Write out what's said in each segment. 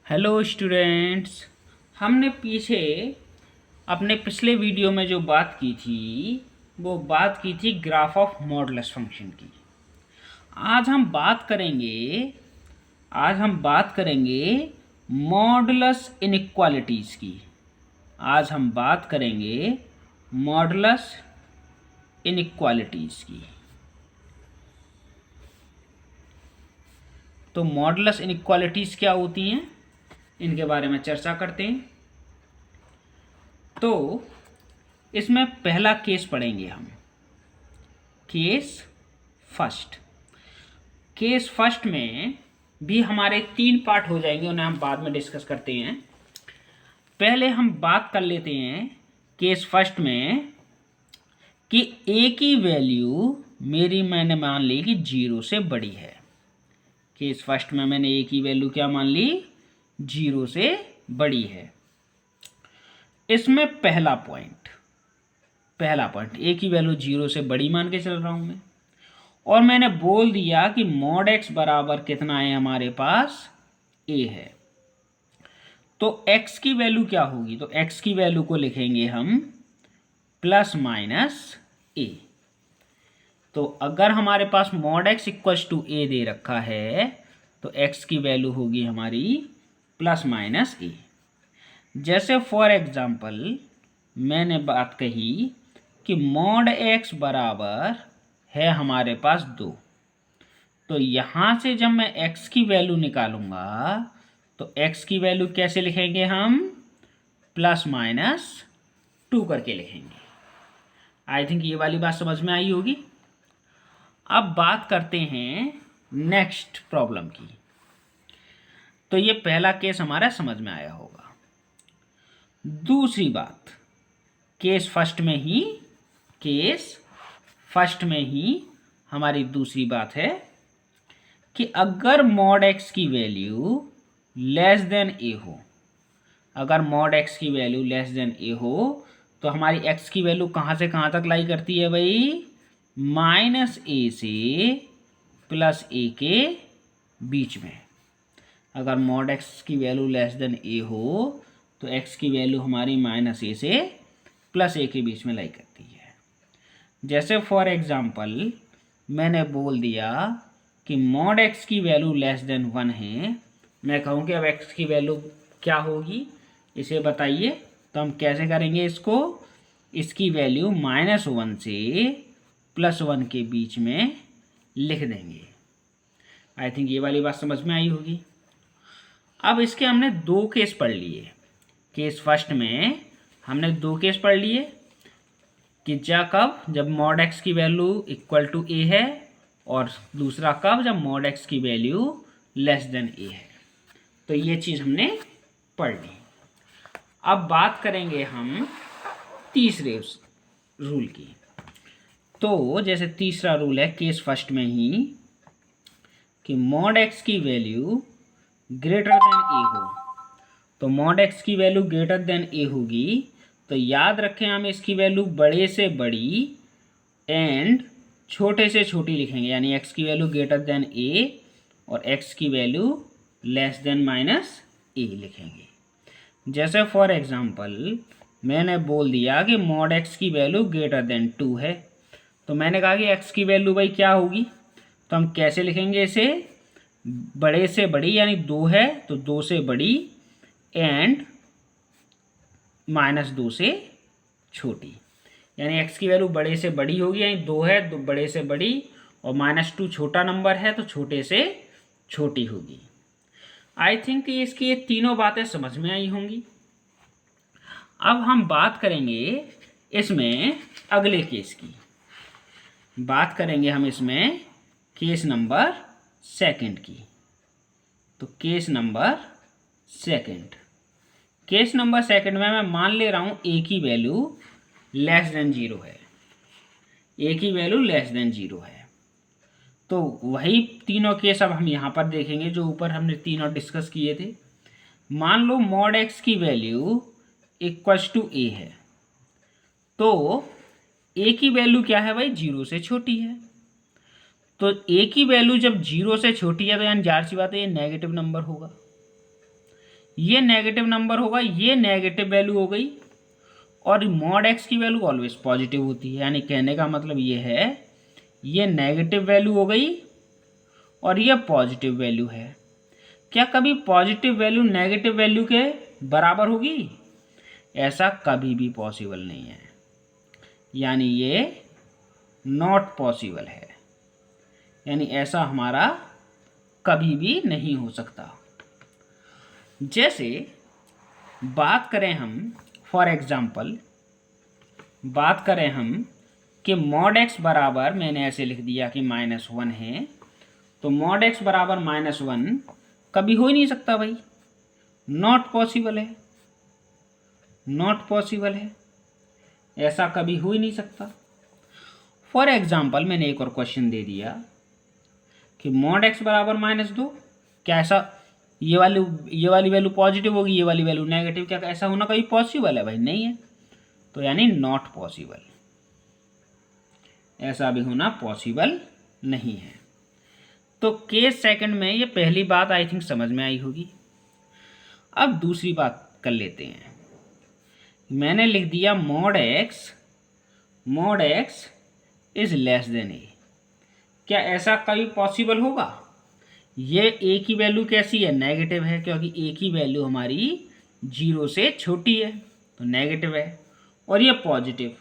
Hello students. हमने पीछे अपने पिछले वीडियो में जो बात की थी वो बात की थी ग्राफ ऑफ मॉडुलस फंक्शन की। आज हम बात करेंगे मॉडुलस इनइक्वालिटीज़ की। आज हम बात करेंगे मॉडुलस इनइक्वालिटीज़ की। तो मॉडुलस इनइक्वालिटीज़ क्या होती हैं, इनके बारे में चर्चा करते हैं। तो इसमें पहला केस पढ़ेंगे हम, केस फर्स्ट में भी हमारे 3 पार्ट हो जाएंगे, उन्हें हम बाद में डिस्कस करते हैं। पहले हम बात कर लेते हैं केस फर्स्ट में कि ए की वैल्यू मैंने मान ली कि 0 से बड़ी है। केस फर्स्ट में मैंने ए की वैल्यू क्या मान ली, 0 से बड़ी है। इसमें पहला पॉइंट ए की वैल्यू 0 से बड़ी मान के चल रहा हूं मैं, और मैंने बोल दिया कि मॉड एक्स बराबर कितना है, हमारे पास ए है। तो x की वैल्यू क्या होगी, तो x की वैल्यू को लिखेंगे हम प्लस माइनस ए। तो अगर हमारे पास मॉड एक्स इक्वल टू ए दे रखा है तो x की वैल्यू होगी हमारी प्लस माइनस ए। जैसे फॉर एग्जाम्पल मैंने बात कही कि मॉड एक्स बराबर है हमारे पास 2, तो यहाँ से जब मैं x की वैल्यू निकालूंगा तो x की वैल्यू कैसे लिखेंगे हम, प्लस माइनस 2 करके लिखेंगे। आई थिंक ये वाली बात समझ में आई होगी। अब बात करते हैं नेक्स्ट प्रॉब्लम की। तो ये पहला केस हमारा समझ में आया होगा। दूसरी बात, केस फर्स्ट में ही हमारी दूसरी बात है कि अगर मॉड एक्स की वैल्यू लेस देन ए हो, अगर मॉड एक्स की वैल्यू लेस देन ए हो तो हमारी एक्स की वैल्यू कहाँ से कहाँ तक लाई करती है भाई, माइनस ए से प्लस ए के बीच में। अगर मॉड एक्स की वैल्यू लेस देन ए हो तो x की वैल्यू हमारी माइनस ए से प्लस ए के बीच में लाई करती है। जैसे फॉर एग्जांपल मैंने बोल दिया कि मॉड x की वैल्यू लेस देन 1 है। मैं कहूँ कि अब x की वैल्यू क्या होगी इसे बताइए, तो हम कैसे करेंगे इसको, इसकी वैल्यू -1 से +1 के बीच में लिख देंगे। आई थिंक ये वाली बात समझ में आई होगी। अब इसके हमने 2 केस पढ़ लिए। केस फर्स्ट में हमने 2 केस पढ़ लिए कि जब मॉड एक्स की वैल्यू इक्वल टू ए है, और दूसरा कब, जब मॉड एक्स की वैल्यू लेस देन ए है। तो ये चीज़ हमने पढ़ ली। अब बात करेंगे हम तीसरे रूल की। तो जैसे तीसरा रूल है केस फर्स्ट में ही कि मॉड एक्स की वैल्यू ग्रेटर देन ए हो, तो मॉड एक्स की वैल्यू ग्रेटर देन ए होगी तो याद रखें हम इसकी वैल्यू बड़े से बड़ी एंड छोटे से छोटी लिखेंगे, यानी एक्स की वैल्यू ग्रेटर देन ए और एक्स की वैल्यू लेस देन माइनस ए लिखेंगे। जैसे फॉर एग्जांपल मैंने बोल दिया कि मॉड एक्स की वैल्यू ग्रेटर देन 2 है, तो मैंने कहा कि एक्स की वैल्यू भाई क्या होगी, तो हम कैसे लिखेंगे इसे, बड़े से बड़ी यानी 2 है तो 2 से बड़ी एंड -2 से छोटी, यानी x की वैल्यू बड़े से बड़ी होगी, यानी 2 है तो बड़े से बड़ी, और -2 छोटा नंबर है तो छोटे से छोटी होगी। आई थिंक इसकी ये तीनों बातें समझ में आई होंगी। अब हम बात करेंगे इसमें अगले केस की, बात करेंगे हम इसमें केस नंबर सेकंड की। तो केस नंबर सेकंड में मैं मान ले रहा हूँ ए की वैल्यू लेस देन 0 है, ए की वैल्यू लेस देन 0 है। तो वही तीनों केस अब हम यहाँ पर देखेंगे जो ऊपर हमने तीनों डिस्कस किए थे। मान लो मॉड एक्स की वैल्यू इक्वल्स टू ए है, तो ए की वैल्यू क्या है भाई, 0 से छोटी है। तो ए की वैल्यू जब 0 से छोटी है तो यानी जाहिर सी बात है ये नेगेटिव नंबर होगा। ये नेगेटिव नंबर होगा, ये नेगेटिव वैल्यू हो गई, और मॉड एक्स की वैल्यू ऑलवेज पॉजिटिव होती है। यानी कहने का मतलब ये है, ये नेगेटिव वैल्यू हो गई और ये पॉजिटिव वैल्यू है। क्या कभी पॉजिटिव वैल्यू नेगेटिव वैल्यू के बराबर होगी? ऐसा कभी भी पॉसिबल नहीं है, यानी ये नॉट पॉसिबल है, यानी ऐसा हमारा कभी भी नहीं हो सकता। जैसे बात करें हम, फॉर एग्जाम्पल बात करें हम कि मॉड एक्स बराबर, मैंने ऐसे लिख दिया कि -1 है, तो मॉड एक्स बराबर -1 कभी हो ही नहीं सकता भाई, नॉट पॉसिबल है, नॉट पॉसिबल है, ऐसा कभी हो ही नहीं सकता। फॉर एग्जाम्पल मैंने एक और क्वेश्चन दे दिया कि मॉड एक्स बराबर -2, क्या ऐसा ये वाली वैल्यू पॉजिटिव होगी, ये वाली वैल्यू नेगेटिव, क्या ऐसा होना कभी पॉसिबल है भाई? नहीं है, तो यानी नॉट पॉसिबल, ऐसा भी होना पॉसिबल नहीं है। तो केस सेकंड में ये पहली बात आई थिंक समझ में आई होगी। अब दूसरी बात कर लेते हैं। मैंने लिख दिया mod X is less than A, क्या ऐसा कभी पॉसिबल होगा? ये ए की वैल्यू कैसी है? नेगेटिव है, क्योंकि ए की वैल्यू हमारी 0 से छोटी है, तो नेगेटिव है, और ये पॉजिटिव,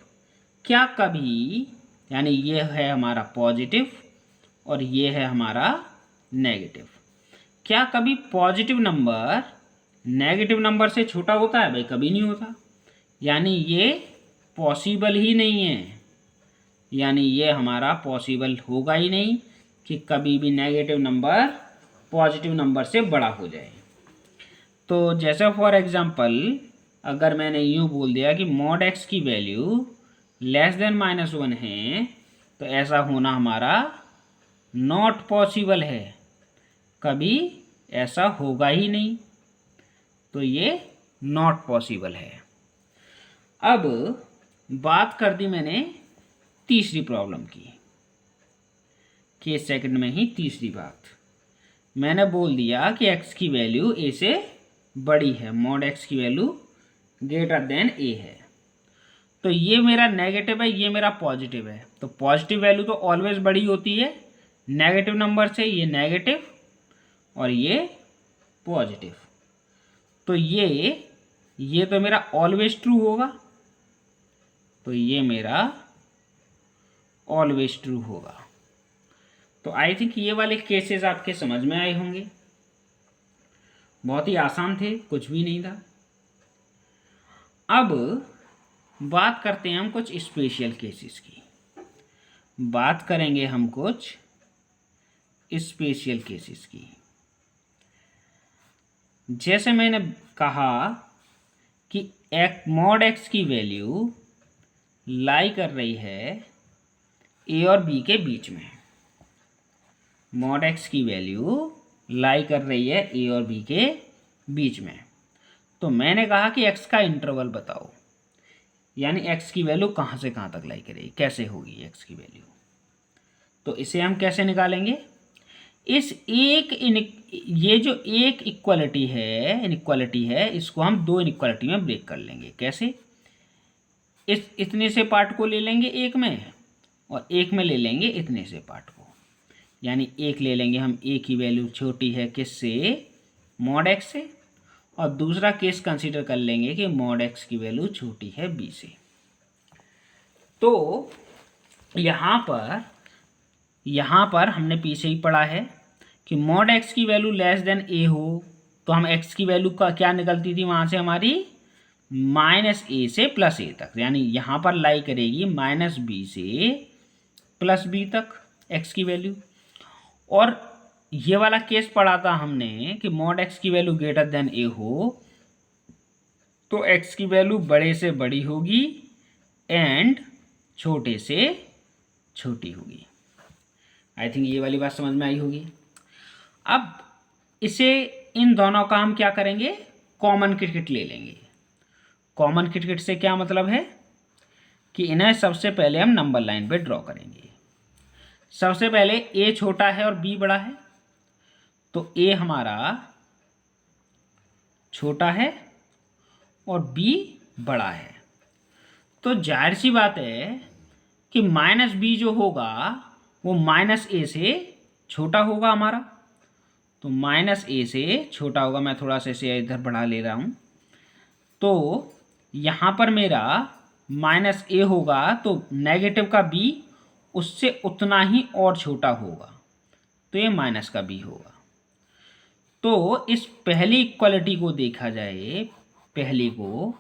क्या कभी, यानी ये है हमारा पॉजिटिव और ये है हमारा नेगेटिव, क्या कभी पॉजिटिव नंबर नेगेटिव नंबर से छोटा होता है? भाई कभी नहीं होता, यानी ये पॉसिबल ही नहीं है, यानी ये हमारा पॉसिबल होगा ही नहीं कि कभी भी नेगेटिव नंबर पॉजिटिव नंबर से बड़ा हो जाए। तो जैसे फॉर एग्जांपल अगर मैंने यूँ बोल दिया कि मॉड एक्स की वैल्यू लेस देन -1 है, तो ऐसा होना हमारा नॉट पॉसिबल है, कभी ऐसा होगा ही नहीं, तो ये नॉट पॉसिबल है। अब बात कर दी मैंने तीसरी प्रॉब्लम की, केस सेकंड में ही तीसरी बात मैंने बोल दिया कि x की वैल्यू a से बड़ी है, मॉड x की वैल्यू ग्रेटर देन a है। तो ये मेरा नेगेटिव है, ये मेरा पॉजिटिव है, तो पॉजिटिव वैल्यू तो ऑलवेज बड़ी होती है नेगेटिव नंबर से, ये नेगेटिव और ये पॉजिटिव, तो ये तो मेरा ऑलवेज ट्रू होगा, तो ये मेरा ऑलवेज ट्रू होगा। तो आई थिंक ये वाले केसेस आपके समझ में आए होंगे, बहुत ही आसान थे, कुछ भी नहीं था। अब बात करते हैं हम कुछ स्पेशल केसेस की, बात करेंगे हम कुछ स्पेशल केसेस की। जैसे मैंने कहा कि मॉड एक्स की वैल्यू लाई कर रही है ए और बी के बीच में, मॉड एक्स की वैल्यू लाई कर रही है ए और बी के बीच में, तो मैंने कहा कि एक्स का इंटरवल बताओ, यानी एक्स की वैल्यू कहाँ से कहाँ तक लाई करेगी, कैसे होगी एक्स की वैल्यू। तो इसे हम कैसे निकालेंगे? ये जो एक इक्वालिटी है इसको हम दो इनइक्वालिटी में ब्रेक कर लेंगे। कैसे? इतने से पार्ट को ले लेंगे एक में, और एक में ले लेंगे इतने से पार्ट को, यानी एक ले लेंगे हम ए की वैल्यू छोटी है किससे? मॉड एक्स से, और दूसरा केस कंसीडर कर लेंगे कि मॉड एक्स की वैल्यू छोटी है बी से। तो यहाँ पर हमने पीछे ही पढ़ा है कि मॉड एक्स की वैल्यू लेस देन ए हो, तो हम एक्स की वैल्यू का क्या निकलती थी वहाँ से हमारी -a से +a तक, यानी यहाँ पर लाई करेगी -b से +b तक x की वैल्यू। और ये वाला केस पढ़ा था हमने कि मॉड x की वैल्यू ग्रेटर देन a हो, तो x की वैल्यू बड़े से बड़ी होगी एंड छोटे से छोटी होगी। आई थिंक ये वाली बात समझ में आई होगी। अब इसे, इन दोनों का हम क्या करेंगे? कॉमन क्रिकेट ले लेंगे। कॉमन क्रिकेट से क्या मतलब है कि इन्हें सबसे पहले हम नंबर लाइन पे ड्रॉ करेंगे। सबसे पहले a छोटा है और b बड़ा है, तो a हमारा छोटा है और b बड़ा है। तो जाहिर सी बात है कि -b जो होगा वो -a से छोटा होगा हमारा। तो -a से छोटा होगा। मैं थोड़ा सा इसे इधर बढ़ा ले रहा हूँ। तो यहाँ पर मेरा -a होगा तो नेगेटिव का b उससे उतना ही और छोटा होगा, तो ये माइनस का b होगा। तो इस पहली इक्वालिटी को देखा जाए, पहली को,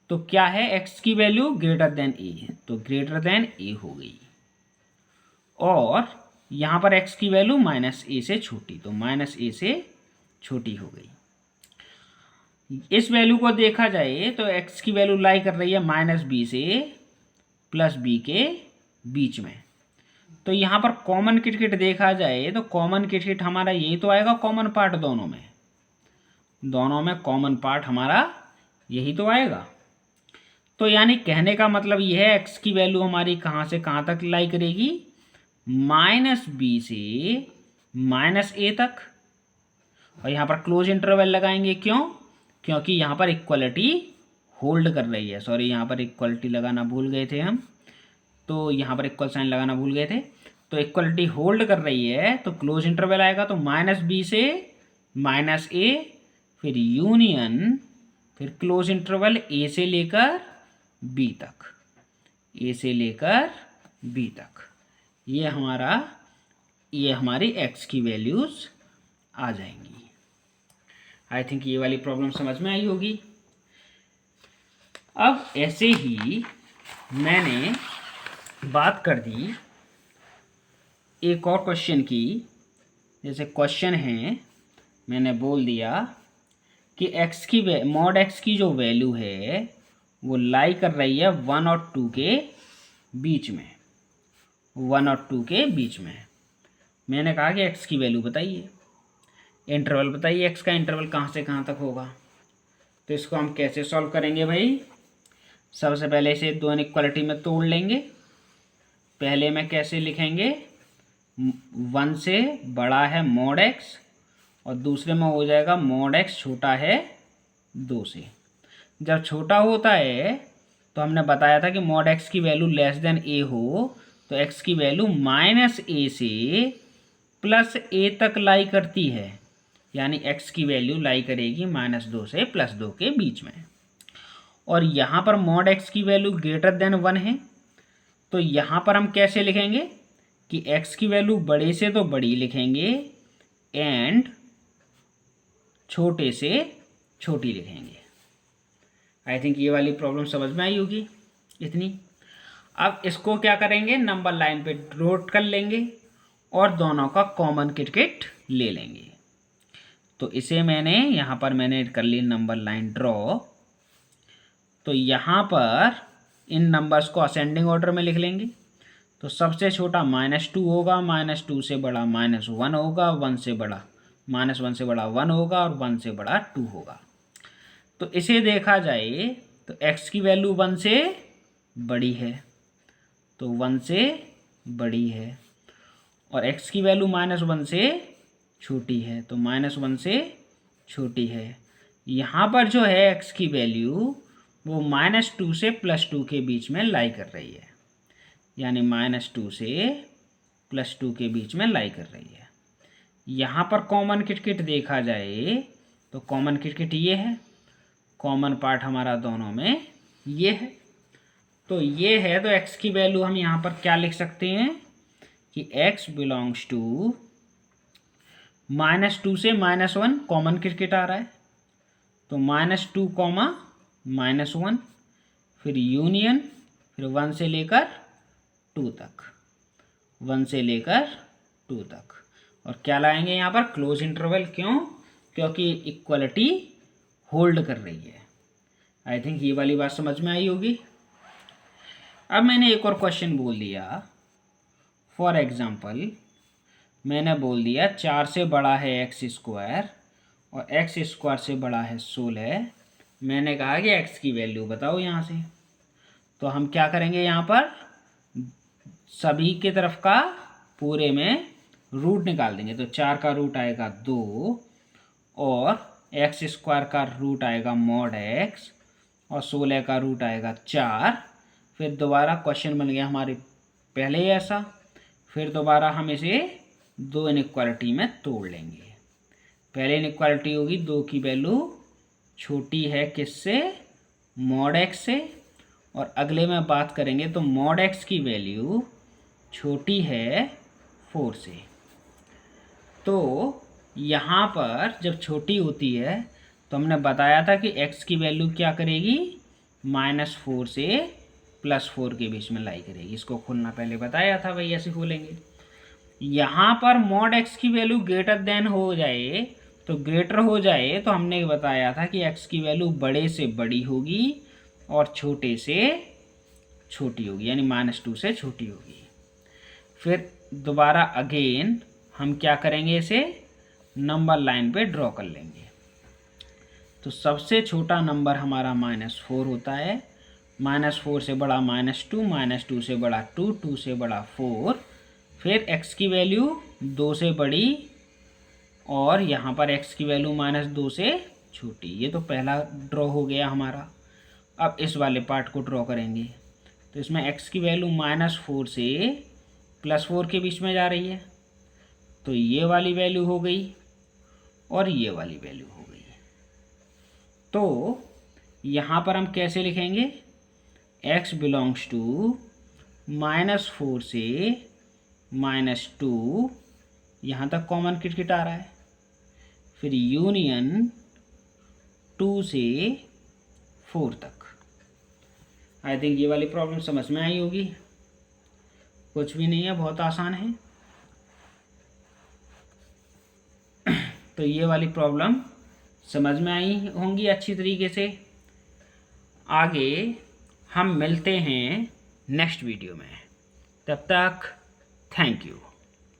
तो क्या है, x की वैल्यू ग्रेटर देन a है, तो ग्रेटर देन a हो गई। और यहाँ पर x की वैल्यू -a से छोटी, तो -a से छोटी हो गई। इस वैल्यू को देखा जाए तो x की वैल्यू लाई कर रही है -b से +b के बीच में। तो यहाँ पर कॉमन किट देखा जाए तो कॉमन किट हमारा यही तो आएगा, कॉमन पार्ट दोनों में कॉमन पार्ट हमारा यही तो आएगा। तो यानी कहने का मतलब यह है x की वैल्यू हमारी कहाँ से कहाँ तक लाई करेगी, -b से -a तक। और यहाँ पर क्लोज इंटरवल लगाएंगे, क्यों? क्योंकि यहाँ पर इक्वलिटी होल्ड कर रही है। सॉरी, यहाँ पर इक्वलिटी लगाना भूल गए थे हम, तो यहाँ पर इक्वल साइन लगाना भूल गए थे। तो इक्वलिटी होल्ड कर रही है तो क्लोज इंटरवल आएगा, तो -b से -a, फिर यूनियन, फिर क्लोज इंटरवल a से लेकर b तक, a से लेकर b तक। ये हमारी x की वैल्यूज़ आ जाएंगी। आई थिंक ये वाली प्रॉब्लम समझ में आई होगी। अब ऐसे ही मैंने बात कर दी एक और क्वेश्चन की। जैसे क्वेश्चन है, मैंने बोल दिया कि x की मॉड x की जो वैल्यू है वो लाई कर रही है 1 और 2 के बीच में, 1 और 2 के बीच में। मैंने कहा कि x की वैल्यू बताइए, इंटरवल बताइए, x का इंटरवल कहाँ से कहाँ तक होगा। तो इसको हम कैसे सॉल्व करेंगे भाई? सबसे पहले इसे दो इक्वालिटी में तोड़ लेंगे। पहले में कैसे लिखेंगे, 1 से बड़ा है मॉड x, और दूसरे में हो जाएगा मॉड x छोटा है 2 से। जब छोटा होता है तो हमने बताया था कि मॉड x की वैल्यू लेस देन a हो तो x की वैल्यू -a से +a तक लाई करती है, यानी x की वैल्यू लाई करेगी -2 से +2 के बीच में। और यहाँ पर मॉड x की वैल्यू ग्रेटर देन 1 है, तो यहाँ पर हम कैसे लिखेंगे कि x की वैल्यू बड़े से तो बड़ी लिखेंगे एंड छोटे से छोटी लिखेंगे। आई थिंक ये वाली प्रॉब्लम समझ में आई होगी इतनी। अब इसको क्या करेंगे, नंबर लाइन पे नोट कर लेंगे और दोनों का कॉमन किट ले लेंगे। तो इसे यहाँ पर मैंने कर ली नंबर लाइन ड्रॉ। तो यहाँ पर इन नंबर्स को असेंडिंग ऑर्डर में लिख लेंगे। तो सबसे छोटा -2 होगा, -2 से बड़ा -1 होगा, 1 से बड़ा -1 से बड़ा 1 होगा, और 1 से बड़ा 2 होगा। तो इसे देखा जाए तो x की वैल्यू 1 से बड़ी है, तो 1 से बड़ी है, और x की वैल्यू -1 से छोटी है, तो -1 से छोटी है। यहाँ पर जो है x की वैल्यू वो -2 से +2 के बीच में लाई कर रही है, यानी -2 से +2 के बीच में लाई कर रही है। यहाँ पर कॉमन किट देखा जाए तो कॉमन किट ये है, कॉमन पार्ट हमारा दोनों में ये है। तो ये है, तो x की वैल्यू हम यहाँ पर क्या लिख सकते हैं कि x बिलोंग्स टू -2 से -1 कॉमन किट आ रहा है, तो -2, -1, फिर यूनियन, फिर 1 से लेकर 2 तक, 1 से लेकर 2 तक। और क्या लाएंगे यहाँ पर, क्लोज इंटरवल। क्यों? क्योंकि इक्वलिटी होल्ड कर रही है। आई थिंक ये वाली बात समझ में आई होगी। अब मैंने एक और क्वेश्चन बोल दिया। फॉर एग्जांपल मैंने बोल दिया 4 से बड़ा है x² और x² से बड़ा है 16। मैंने कहा कि x की वैल्यू बताओ यहाँ से। तो हम क्या करेंगे, यहाँ पर सभी के तरफ का पूरे में रूट निकाल देंगे। तो 4 का रूट आएगा 2 और एक्स स्क्वायर का रूट आएगा मॉड एक्स और 16 का रूट आएगा 4। फिर दोबारा क्वेश्चन बन गया हमारे पहले ऐसा। फिर दोबारा हम इसे दो इनइक्वालिटी में तोड़ लेंगे। पहले इनइक्वालिटी होगी 2 की वैल्यू छोटी है किससे, मॉड एक्स से, और अगले में बात करेंगे तो मॉड एक्स की वैल्यू छोटी है 4 से। तो यहाँ पर जब छोटी होती है तो हमने बताया था कि x की वैल्यू क्या करेगी, -4 से +4 के बीच में लाई करेगी। इसको खोलना पहले बताया था भाई, ऐसे खोलेंगे। यहाँ पर मॉड x की वैल्यू ग्रेटर देन हो जाए तो ग्रेटर हो जाए तो हमने बताया था कि x की वैल्यू बड़े से बड़ी होगी और छोटे से छोटी होगी, यानी -2 से छोटी होगी। फिर दोबारा अगेन हम क्या करेंगे, इसे नंबर लाइन पे ड्रॉ कर लेंगे। तो सबसे छोटा नंबर हमारा -4 होता है, -4 से बड़ा -2, -2 से बड़ा 2, 2 से बड़ा 4। फिर x की वैल्यू 2 से बड़ी और यहाँ पर x की वैल्यू -2 से छोटी। ये तो पहला ड्रॉ हो गया हमारा। अब इस वाले पार्ट को ड्रॉ करेंगे तो इसमें x की वैल्यू -4 से +4 के बीच में जा रही है, तो ये वाली वैल्यू हो गई और ये वाली वैल्यू हो गई। तो यहाँ पर हम कैसे लिखेंगे, x बिलोंग्स टू -4 से -2, यहाँ तक कॉमन किट आ रहा है। फिर यूनियन 2 से 4 तक। आई थिंक ये वाली प्रॉब्लम समझ में आई होगी। कुछ भी नहीं है, बहुत आसान है। तो ये वाली प्रॉब्लम समझ में आई होंगी अच्छी तरीके से। आगे हम मिलते हैं नेक्स्ट वीडियो में, तब तक थैंक यू।